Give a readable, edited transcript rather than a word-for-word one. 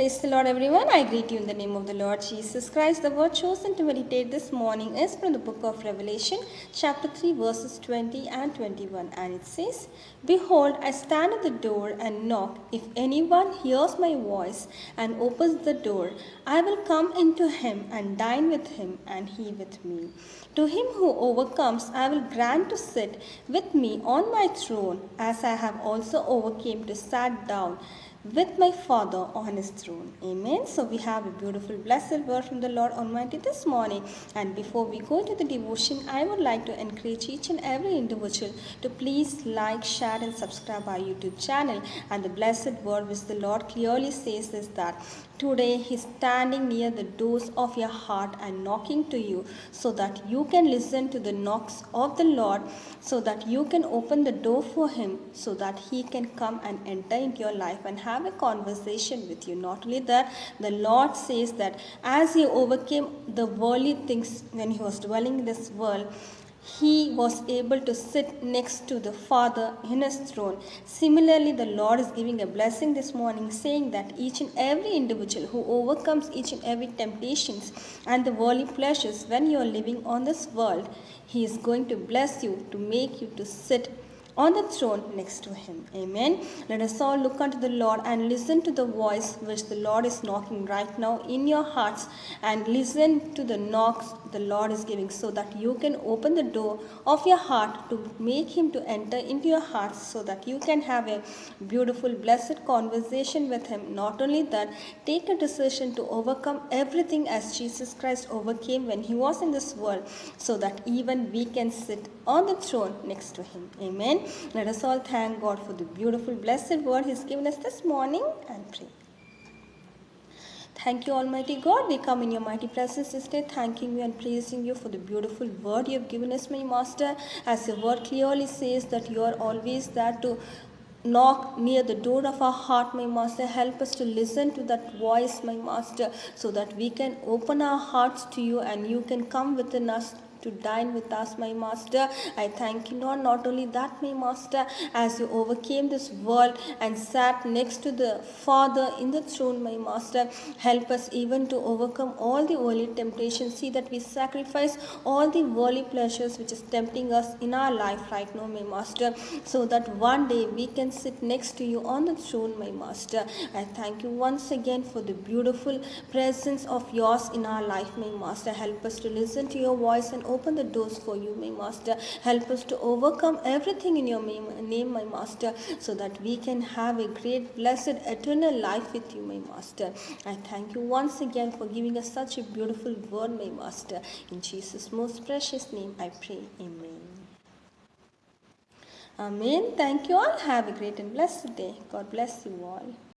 Praise the Lord, everyone. I greet you in the name of the Lord Jesus Christ. The word chosen to meditate this morning is from the book of Revelation, chapter 3, verses 20 and 21. And it says, "Behold, I stand at the door and knock. If anyone hears my voice and opens the door, I will come into him and dine with him, and he with me. To him who overcomes, I will grant to sit with me on my throne, as I have also overcame to sat down with my Father on his throne." Amen. So we have a beautiful, blessed word from the Lord Almighty this morning. And before we go into the devotion, I would like to encourage each and every individual to please like, share, and subscribe our YouTube channel. And the blessed word which the Lord clearly says is that today He is standing near the doors of your heart and knocking to you, so that you can listen to the knocks of the Lord, so that you can open the door for Him, so that He can come and enter into your life and have a conversation with you. Not only that, the Lord says that as He overcame the worldly things when He was dwelling in this world, He was able to sit next to the Father in His throne. Similarly, the Lord is giving a blessing this morning, saying that each and every individual who overcomes each and every temptations and the worldly pleasures when you are living on this world, He is going to bless you to make you to sit on the throne next to Him. Amen. Let us all look unto the Lord and listen to the voice which the Lord is knocking right now in your hearts, and listen to the knocks the Lord is giving, so that you can open the door of your heart to make Him to enter into your hearts, so that you can have a beautiful, blessed conversation with Him. Not only that, take a decision to overcome everything as Jesus Christ overcame when He was in this world, so that even we can sit on the throne next to Him. Amen. Let us all thank God for the beautiful, blessed word He's given us this morning and pray. Thank you, Almighty God. We come in your mighty presence this day, thanking you and praising you for the beautiful word you have given us, my Master. As your word clearly says that you are always there to knock near the door of our heart, my Master. Help us to listen to that voice, my Master, so that we can open our hearts to you and you can come within us to dine with us, my Master. I thank you, Lord. Not only that, my Master, as you overcame this world and sat next to the Father in the throne, my Master, help us even to overcome all the worldly temptations. See that we sacrifice all the worldly pleasures which is tempting us in our life right now, my Master, so that one day we can sit next to you on the throne, my Master. I thank you once again for the beautiful presence of yours in our life, my Master. Help us to listen to your voice and open the doors for you, my Master. Help us to overcome everything in your name, my Master, so that we can have a great, blessed, eternal life with you, my Master. I thank you once again for giving us such a beautiful word, my Master. In Jesus' most precious name I pray. Amen. Amen. Thank you all. Have a great and blessed day. God bless you all.